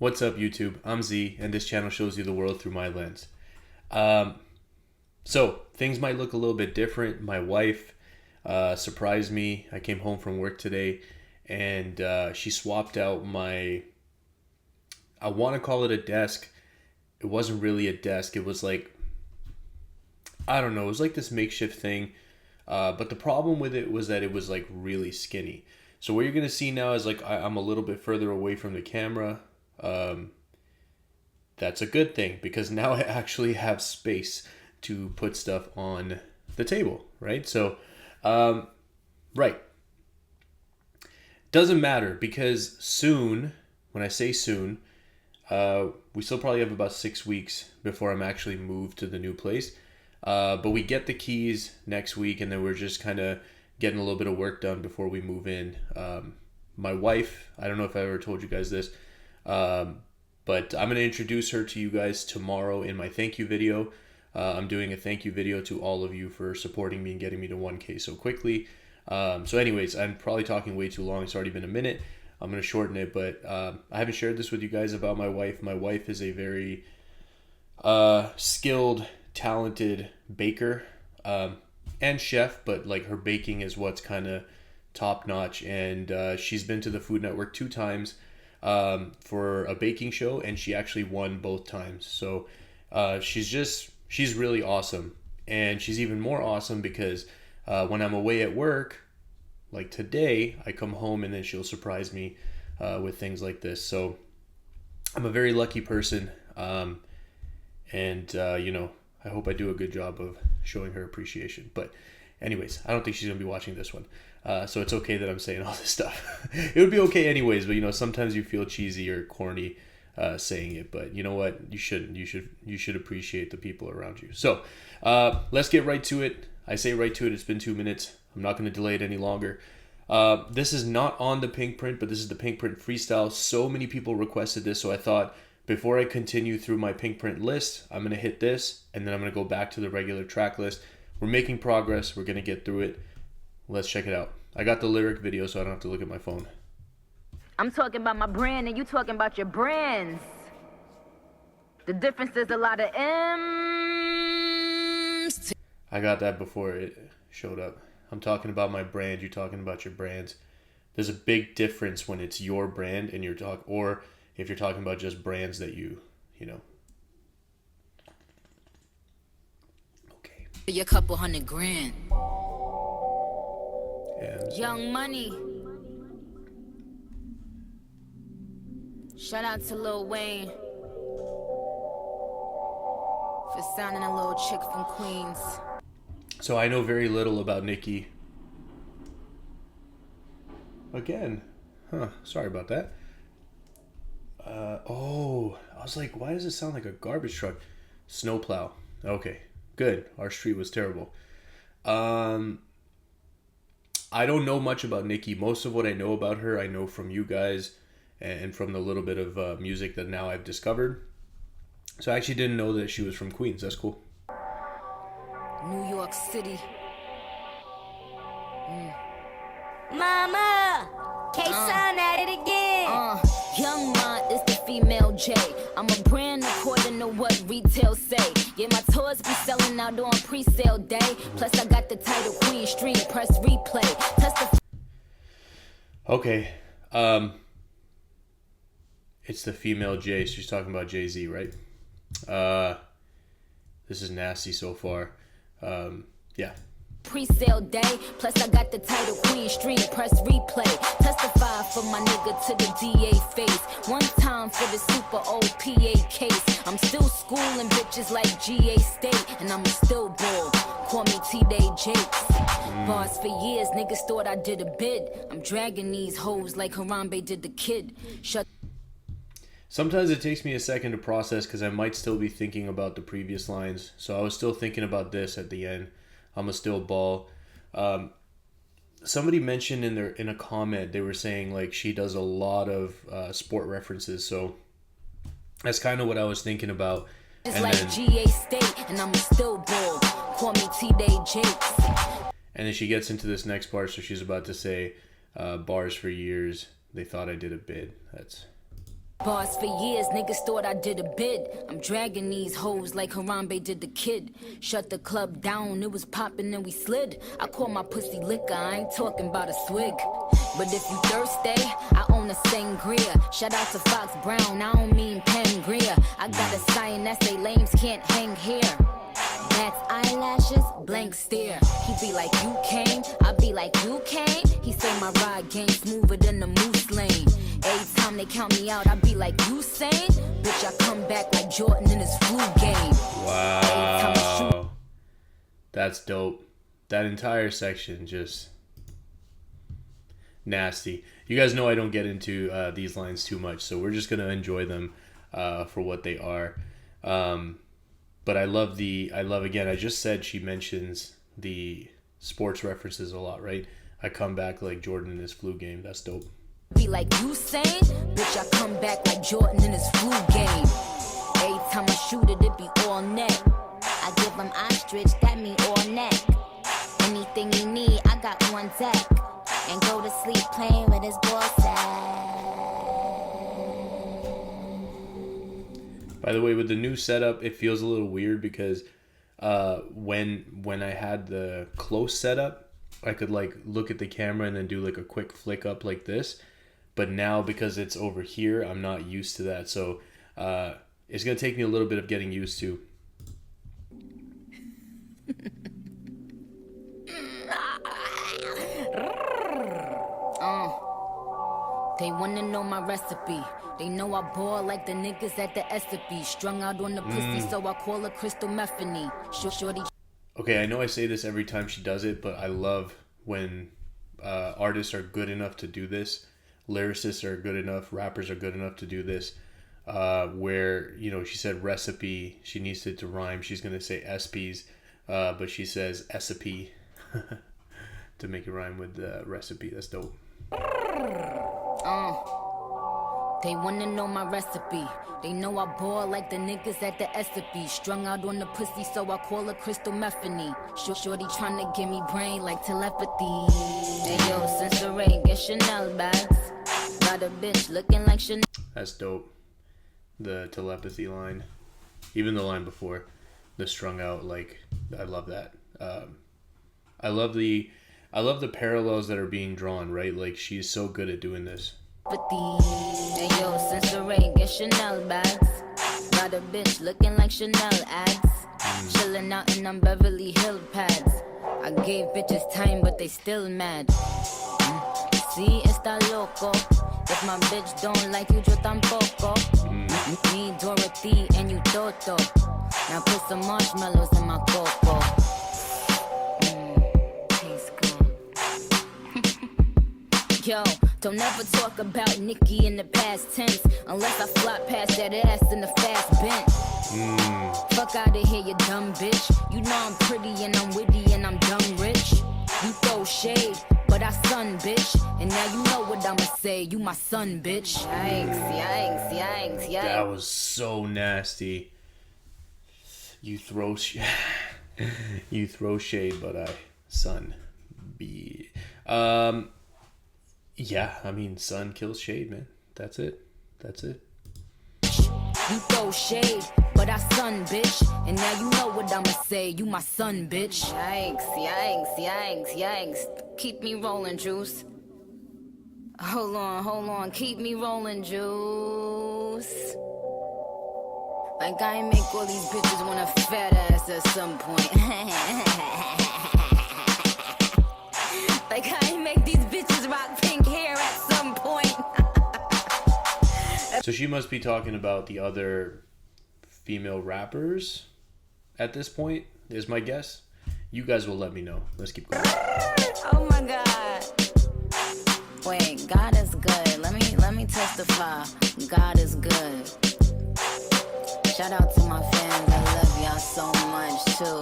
What's up, YouTube? I'm Z, and this channel shows you the world through my lens. So, things might look a little bit different. My wife surprised me. I came home from work today, and she swapped out my, I want to call it a desk. It wasn't really a desk. It was like, I don't know, it was like this makeshift thing. But the problem with it was that it was like really skinny. So what you're going to see now is like I'm a little bit further away from the camera. That's a good thing because now I actually have space to put stuff on the table, right? So, right. Doesn't matter because soon, when I say soon, we still probably have about 6 weeks before I'm actually moved to the new place. But we get the keys next week, and then we're just kind of getting a little bit of work done before we move in. My wife, I don't know if I ever told you guys this, but I'm going to introduce her to you guys tomorrow in my thank you video. I'm doing a thank you video to all of you for supporting me and getting me to 1K so quickly. So anyways, I'm probably talking way too long. It's already been a minute. I'm going to shorten it, but I haven't shared this with you guys about my wife. My wife is a very skilled, talented baker and chef, but like her baking is what's kind of top notch. And she's been to the Food Network 2 times for a baking show, and she actually won both times. So she's really awesome. And she's even more awesome because when I'm away at work, like today, I come home and then she'll surprise me with things like this. So I'm a very lucky person. You know, I hope I do a good job of showing her appreciation. But anyways, I don't think she's going to be watching this one. So it's okay that I'm saying all this stuff. It would be okay anyways, but you know, sometimes you feel cheesy or corny saying it. But you know what? You shouldn't. You should appreciate the people around you. So let's get right to it. I say right to it. It's been 2 minutes. I'm not going to delay it any longer. This is not on the Pinkprint, but this is the Pinkprint Freestyle. So many people requested this, so I thought before I continue through my Pinkprint list, I'm going to hit this, and then I'm going to go back to the regular track list. We're making progress. We're going to get through it. Let's check it out. I got the lyric video, so I don't have to look at my phone. I'm talking about my brand, and you talking about your brands. The difference is a lot of M's. I got that before it showed up. I'm talking about my brand. You're talking about your brands. There's a big difference when it's your brand and you're or if you're talking about just brands that you know. Okay. Your couple $100,000. Yeah. Young Money. Shout out to Lil Wayne for signing a little chick from Queens. So I know very little about Nicki. Again. Huh. Sorry about that. Oh, I was like, why does it sound like a garbage truck? Snowplow. Okay, good. Our street was terrible. I don't know much about Nicki. Most of what I know about her, I know from you guys and from the little bit of music that now I've discovered. So I actually didn't know that she was from Queens. That's cool. New York City. Mama, K-Sign at it again. Young Ma is the female J. I'm a brand according to what retail say. Yeah, my tours be selling out on pre-sale day. Plus I got the title Queen Street, press replay. Okay. It's the female J. She's talking about Jay-Z, right? This is nasty so far. Yeah. Pre-sale day, plus I got the title Queen Street, press replay. Testify for my nigga to the DA face. One time for the super old PA case. I'm still schooling bitches like GA State, and I'm still ball. Call me T-Day Jakes. Bars for years, niggas thought I did a bid. I'm dragging these hoes like Harambe did the kid. Sometimes it takes me a second to process because I might still be thinking about the previous lines. So I was still thinking about this at the end. I'm a still ball. Somebody mentioned in a comment, they were saying like she does a lot of sport references. So that's kind of what I was thinking about. And like then, GA State, and I'm still ball. Call me T-Day Jakes. And then she gets into this next part, so she's about to say bars for years. They thought I did a bid. That's Bars for years, niggas thought I did a bid. I'm dragging these hoes like Harambe did the kid. Shut the club down, it was poppin' and we slid. I call my pussy liquor, I ain't talking about a swig. But if you thirsty, I own a sangria. Shout out to Fox Brown, I don't mean Pangria. I got a sign that say lames can't hang here. That's eyelashes, blank stare. He be like, you came, I be like, you came. He say my ride game smoother than the moose lane. Every time they count me out, I be like, you sane? Bitch, I come back like Jordan in his flu game. Wow. That's dope. That entire section just nasty. You guys know I don't get into these lines too much, so we're just going to enjoy them for what they are. But I love again, I just said she mentions the sports references a lot, right? I come back like Jordan in his flu game. That's dope. Be like, you sane? Bitch, I come back like Jordan in his flu game. Every time I shoot it, it be all net. I give him ostrich, that mean all neck. Anything he need, I got one deck. And go to sleep playing with his ball sack. By the way, with the new setup, it feels a little weird because when I had the close setup, I could like look at the camera and then do like a quick flick up like this. But now because it's over here, I'm not used to that. So it's going to take me a little bit of getting used to. They wanna know my recipe. They know I ball like the niggas at the SFB. Strung out on the pussy, so I call her Crystal Methany. Shorty. Okay, I know I say this every time she does it, but I love when artists are good enough to do this. Lyricists are good enough. Rappers are good enough to do this. Where, you know, she said recipe. She needs it to rhyme. She's going to say SPs, but she says SAP to make it rhyme with recipe. That's dope. They wanna know my recipe. They know I ball like the niggas at the SFB. Strung out on the pussy, so I call her Crystal Methany. Shorty tryna give me brain like telepathy. Hey yo, Sensory, get Chanel bags. Got a bitch looking like Chanel. That's dope. The telepathy line. Even the line before. The strung out, like, I love that. I love the parallels that are being drawn, right? Like, she's so good at doing this. Hey yo, Sensory, get Chanel bags. Got a bitch looking like Chanel ads. Chilling out in them Beverly Hill pads. I gave bitches time, but they still mad. See, está loco. If my bitch don't like you, yo tampoco. Me, Dorothy, and you Toto. Now put some marshmallows in my cocoa. Tastes good. Yo, don't ever talk about Nicki in the past tense unless I flop past that ass in the fast bent. Fuck out of here, you dumb bitch. You know I'm pretty and I'm witty and I'm dumb rich. You throw shade, but I sun, bitch. And now you know what I'ma say. You my son, bitch. Yikes. That was so nasty. You throw you throw shade, but I sun be. Yeah, I mean, sun kills shade, man. That's it. You throw shade, but I sun, bitch. And now you know what I'ma say. You my son, bitch. Yikes. Keep me rolling, Juice. Hold on. Keep me rolling, Juice. Like I ain't make all these bitches want a fat ass at some point. Like I ain't make these bitches rock pink hair at some point. So she must be talking about the other female rappers at this point, is my guess. You guys will let me know. Let's keep going. Oh my God. Wait, God is good. Let me testify. God is good. Shout out to my fans. I love y'all so much too.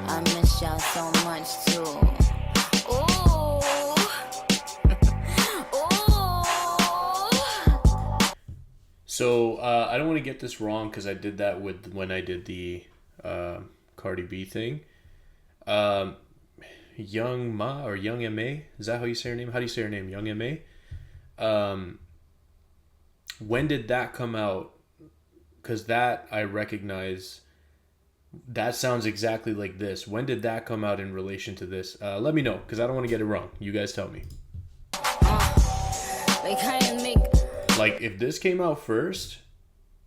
I miss y'all so much too. So I don't want to get this wrong because I did that when I did the Cardi B thing. Young Ma or Young Ma, is that how you say her name? How do you say her name? Young Ma. when did that come out? Because that I recognize. That sounds exactly like this. When did that come out in relation to this? Let me know, because I don't want to get it wrong. You guys tell me. Like, if this came out first,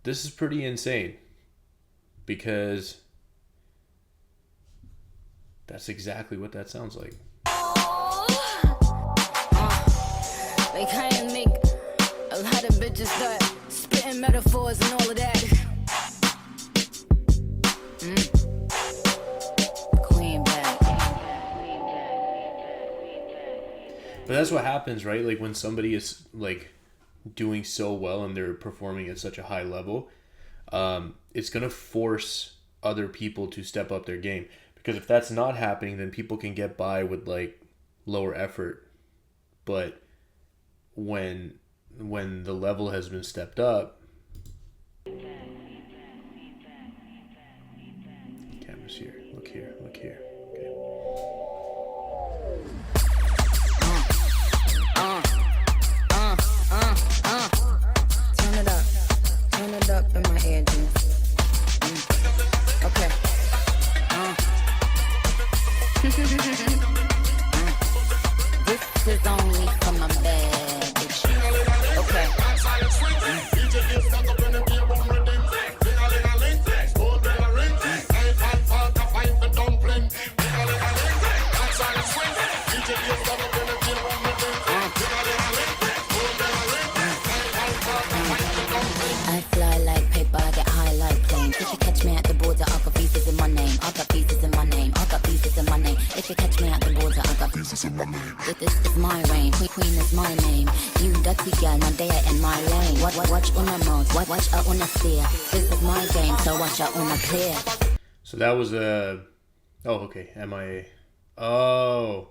this is pretty insane. Because that's exactly what that sounds like. They can't make a lot of bitches start spitting metaphors and all of that. Queen back. But that's what happens, right? Like, when somebody is like doing so well and they're performing at such a high level, it's gonna force other people to step up their game. Because if that's not happening, then people can get by with like lower effort. But when the level has been stepped up, cameras here, look here. Okay. Turn it up in my ear, okay. This is only for my bad bitch. Okay. I fly like paper, I get high like planes. If you catch me at the border, I got visas in my name. I got visas in my name. I got visas in my name. If you catch me at the border, I got visas in my name. This is my reign. Queen is my name. You dirty girl, now they are in my lane. Watch on the mouth, watch out on the steer. This is my game, so watch out on the clear. So that was a. Oh, okay. MIA. Oh,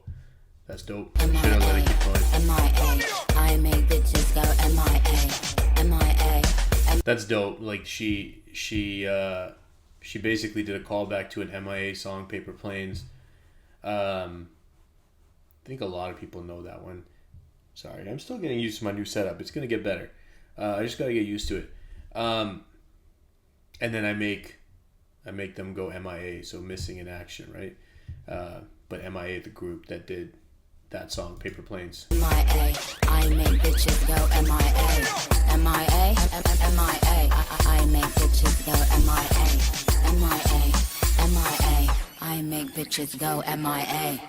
that's dope. Should have let it keep going. MIA. I make bitches go MIA. MIA. That's dope. Like she basically did a callback to an MIA song, Paper Planes. I think a lot of people know that one. Sorry, I'm still getting used to my new setup. It's gonna get better. I just gotta get used to it. And then I make them go MIA, so missing in action, right? But MIA, the group that did that song, Paper Planes. MIA, I make bitches go MIA. MIA, MIA, I make bitches go MIA. MIA, MIA, I make bitches go MIA.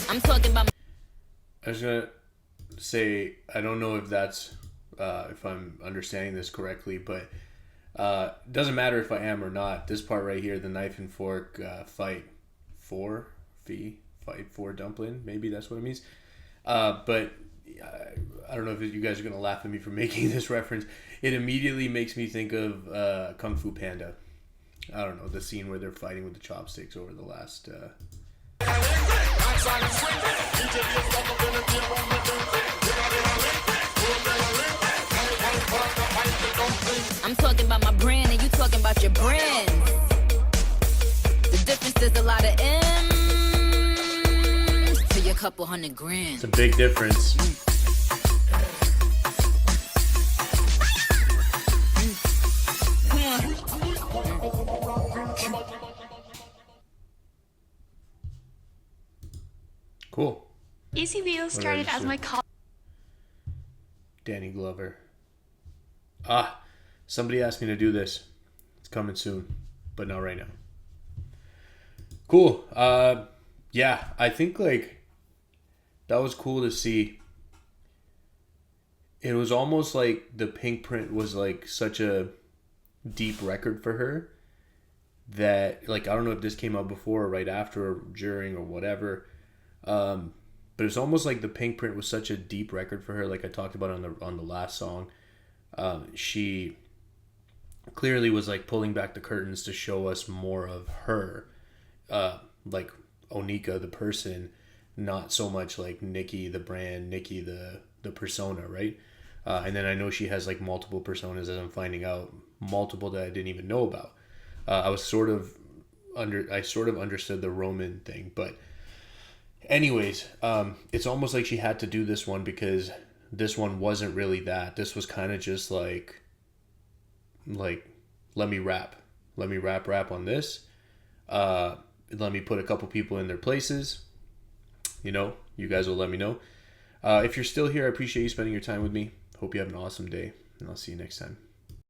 I'm talking about. I was gonna say, I don't know if that's if I'm understanding this correctly, but it doesn't matter if I am or not. This part right here, the knife and fork fight for dumpling. Maybe that's what it means. But I don't know if you guys are gonna laugh at me for making this reference. It immediately makes me think of Kung Fu Panda. I don't know, the scene where they're fighting with the chopsticks over the last. I'm talking about my brand and you talking about your brand. The difference is a lot of M's to your couple $100,000. It's a big difference. Cool. Easy Wheels started as my college. Danny Glover. Somebody asked me to do this. It's coming soon, but not right now. Cool. Yeah, I think like that was cool to see. It was almost like the Pinkprint was like such a deep record for her that, like, I don't know if this came out before or right after or during or whatever. But it's almost like the Pinkprint was such a deep record for her, like I talked about on the last song. She clearly was like pulling back the curtains to show us more of her, like Onika, the person, not so much like Nicki the brand, Nicki the persona, right? And then I know she has like multiple personas, as I'm finding out, multiple that I didn't even know about. I sort of understood the Roman thing, but anyways, it's almost like she had to do this one because this one wasn't really that. This was kind of just like let me rap on this. Let me put a couple people in their places. You know, you guys will let me know. If you're still here, I appreciate you spending your time with me. Hope you have an awesome day, and I'll see you next time.